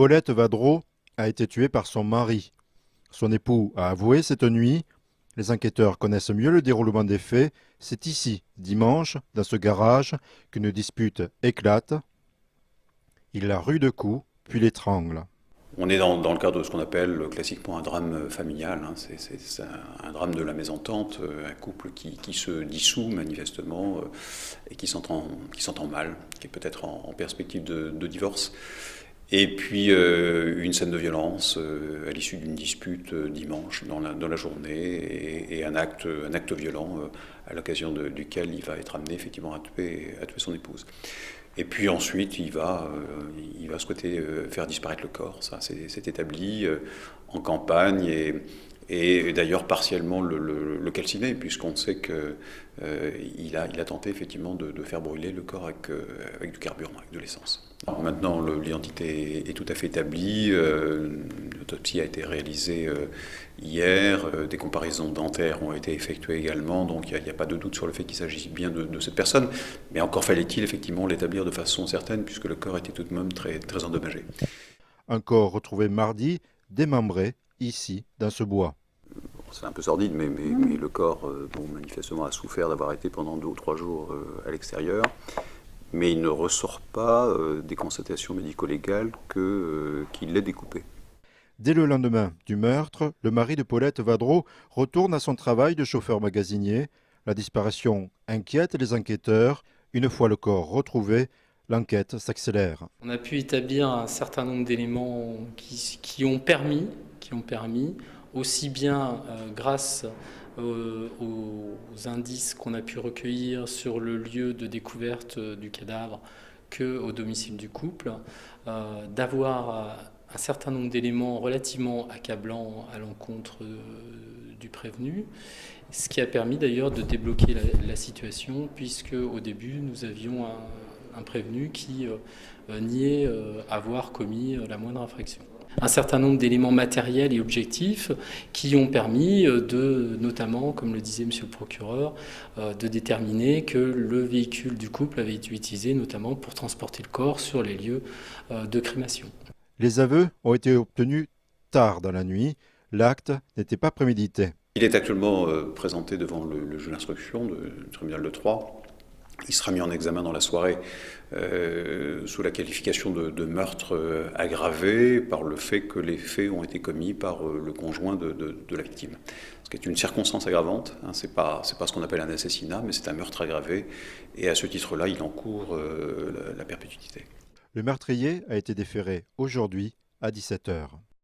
Paulette Vadreau a été tuée par son mari. Son époux a avoué cette nuit. Les enquêteurs connaissent mieux le déroulement des faits. C'est ici, dimanche, dans ce garage, qu'une dispute éclate. Il la rue de coups, puis l'étrangle. On est dans le cadre de ce qu'on appelle classiquement un drame familial. C'est un drame de la mésentente, un couple qui se dissout manifestement et qui s'entend mal, qui est peut-être en perspective de divorce. Et puis une scène de violence à l'issue d'une dispute dimanche dans la journée et un acte violent à l'occasion duquel il va être amené effectivement à tuer son épouse. Et puis ensuite, il va souhaiter faire disparaître le corps. Ça, c'est établi en campagne et d'ailleurs partiellement le calciner, puisqu'on sait qu'il a tenté effectivement de faire brûler le corps avec du carburant, avec de l'essence. Alors maintenant, l'identité est tout à fait établie. L'autopsie a été réalisée hier. Des comparaisons dentaires ont été effectuées également. Donc il n'y a pas de doute sur le fait qu'il s'agit bien de cette personne. Mais encore fallait-il effectivement l'établir de façon certaine, puisque le corps était tout de même très, très endommagé. Un corps retrouvé mardi, démembré, ici, dans ce bois. C'est un peu sordide, mais le corps, manifestement, a souffert d'avoir été pendant 2 ou 3 jours à l'extérieur. Mais il ne ressort pas des constatations médico-légales qu'il l'ait découpé. Dès le lendemain du meurtre, le mari de Paulette Vadreau retourne à son travail de chauffeur magasinier. La disparition inquiète les enquêteurs. Une fois le corps retrouvé, l'enquête s'accélère. On a pu établir un certain nombre d'éléments qui ont permis, aussi bien grâce aux indices qu'on a pu recueillir sur le lieu de découverte du cadavre qu'au domicile du couple, d'avoir un certain nombre d'éléments relativement accablants à l'encontre du prévenu, ce qui a permis d'ailleurs de débloquer la situation, puisque au début nous avions un prévenu qui niait avoir commis la moindre infraction. Un certain nombre d'éléments matériels et objectifs qui ont permis notamment, comme le disait monsieur le procureur, de déterminer que le véhicule du couple avait été utilisé notamment pour transporter le corps sur les lieux de crémation. Les aveux ont été obtenus tard dans la nuit. L'acte n'était pas prémédité. Il est actuellement présenté devant le juge d'instruction du tribunal de Troyes. Il sera mis en examen dans la soirée sous la qualification de meurtre aggravé par le fait que les faits ont été commis par le conjoint de la victime. Ce qui est une circonstance aggravante, c'est pas ce qu'on appelle un assassinat, mais c'est un meurtre aggravé. Et à ce titre-là, il encourt la perpétuité. Le meurtrier a été déféré aujourd'hui à 17h.